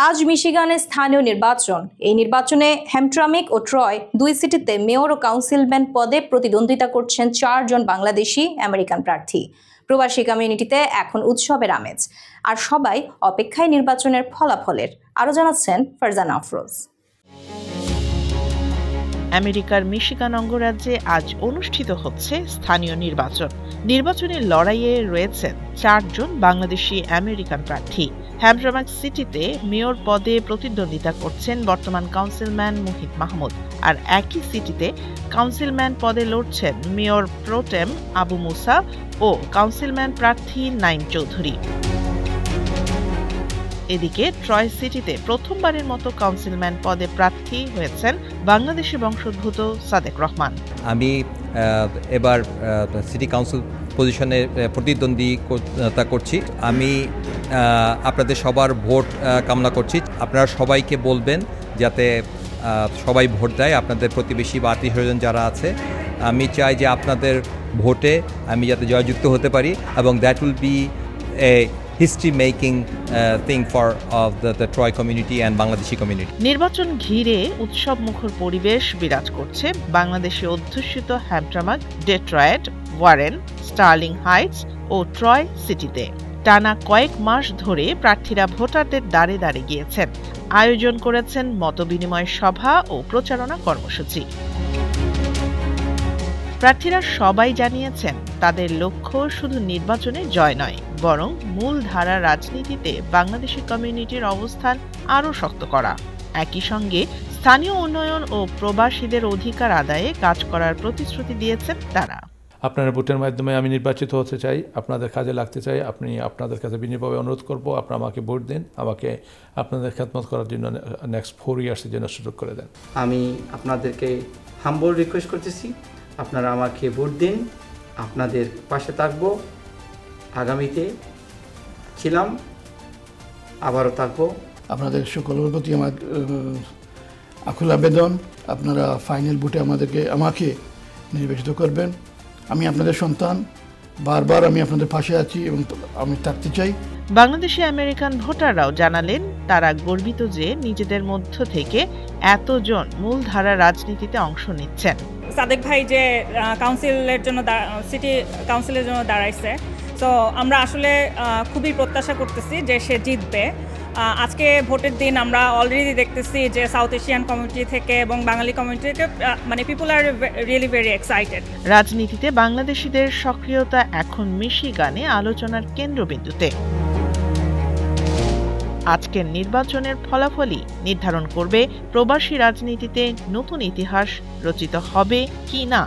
আজ মিশিগানে স্থানীয় নির্বাচন। এই নির্বাচনে হ্যামট্রামিক ও ট্রয় দুই সিটিতে মেয়র ও কাউন্সিলম্যান পদে প্রতিদ্বন্দ্বিতা করছেন 4 জন বাংলাদেশি আমেরিকান প্রার্থী। প্রবাসী কমিউনিটিতে এখন উৎসবের আমেজ, আর সবাই অপেক্ষায় নির্বাচনের ফলাফলের। আরও জানাচ্ছেন ফারজানা আফরোজ। আমেরিকার মিশিগান অঙ্গরাজ্যে আজ অনুষ্ঠিত হচ্ছে স্থানীয় নির্বাচন। নির্বাচনের লড়াইয়ে রয়েছেন 4 জন বাংলাদেশি আমেরিকান প্রার্থী। হ্যামট্রামিক সিটিতে মেয়র পদে প্রতিদ্বন্দ্বিতা করছেন বর্তমান কাউন্সিলম্যান মুহিত মাহমুদ, আর একই সিটিতে কাউন্সিলম্যান পদে লড়ছেন মেয়র প্রোটেম আবু মুসা ও কাউন্সিলম্যান প্রার্থী নাইম চৌধুরী। এদিকে ট্রয় সিটিতে প্রথমবারের মতো কাউন্সিলম্যান পদে প্রার্থী হয়েছেন বাংলাদেশি বংশোদ্ভূত সাদেক রহমান। আমি এবার সিটি কাউন্সিল পজিশনে প্রতিদ্বন্দ্বিতা করছি। আমি আপনাদের সবার ভোট কামনা করছি। আপনারা সবাইকে বলবেন যাতে সবাই ভোট দেয়, আপনাদের প্রতিবেশী বা আত্মীয় স্বজন যারা আছে। আমি চাই যে আপনাদের ভোটে আমি যাতে জয়যুক্ত হতে পারি, এবং that will B A history making thing for of the Troy community and Bangladeshi community. নির্বাচন ঘিরে উৎসব মুখর পরিবেশ বিরাজ করছে বাংলাদেশে অধ্যুষিত Hamtramck, Detroit, Warren, Sterling Heights ও ট্রয় সিটিতে। টানা কয়েক মাস ধরে প্রার্থীরা ভোটারদের দ্বারে দ্বারে গিয়েছেন, আয়োজন করেছেন মতবিনিময় সভা ও প্রচারণা কর্মসূচি। প্রার্থীরা সবাই জানিয়েছেন তাদের লক্ষ্য শুধু নির্বাচনে জয় নয়, বরং মূলধারা রাজনীতিতে বাংলাদেশি কমিউনিটির অবস্থান আরও শক্ত করা। একই সঙ্গে স্থানীয় উন্নয়ন ও প্রবাসীদের অধিকার আদায়ে কাজ করার প্রতিশ্রুতি দিয়েছেন তারা। আপনার ভোটের মাধ্যমে আমি নির্বাচিত হতে চাই, আপনাদের কাজে লাগতে চাই। আপনাদের কাছে বিনীতভাবে অনুরোধ করব, আপনারা আমাকে ভোট দিন, আমাকে আপনাদের খেদমত করার জন্য নেক্সট 4 ইয়ার্সের জন্য সুযোগ করে দেন। আমি আপনাদেরকে হাম্বল রিকোয়েস্ট করতেছি, আপনারা আমাকে ভোট দিন, আপনাদের পাশে থাকব। আগামীতে ছিলাম, আবারও থাকবো। আপনাদের সকলের প্রতি আমার আকুল আবেদন, আপনারা ফাইনাল ভোটে আমাকে নির্বাচিত করবেন। আমি আপনাদের সন্তান, বারবার আমি আপনাদের পাশে আছি এবং আমি থাকতে চাই। বাংলাদেশি আমেরিকান ভোটাররাও জানালেন তারা গর্বিত যে নিজেদের মধ্য থেকে এতজন মূলধারা রাজনীতিতে অংশ নিচ্ছেন। সাদেক ভাই যে কাউন্সিলের জন্য সিটি কাউন্সিলের জন্য দাঁড়াইছে, তো আমরা আসলে খুবই প্রত্যাশা করতেছি যে সে জিতবে। আজকে ভোটের দিন আমরা অলরেডি দেখতেছি যে সাউথ এশিয়ান কমিউনিটি থেকে এবং বাঙালি কমিউনিটি থেকে মানে people are really very excited. রাজনীতিতে বাংলাদেশিদের সক্রিয়তা এখন মিশিগানে আলোচনার কেন্দ্রবিন্দুতে। আজকের নির্বাচনের ফলাফলই নির্ধারণ করবে প্রবাসী রাজনীতিতে নতুন ইতিহাস রচিত হবে কি না।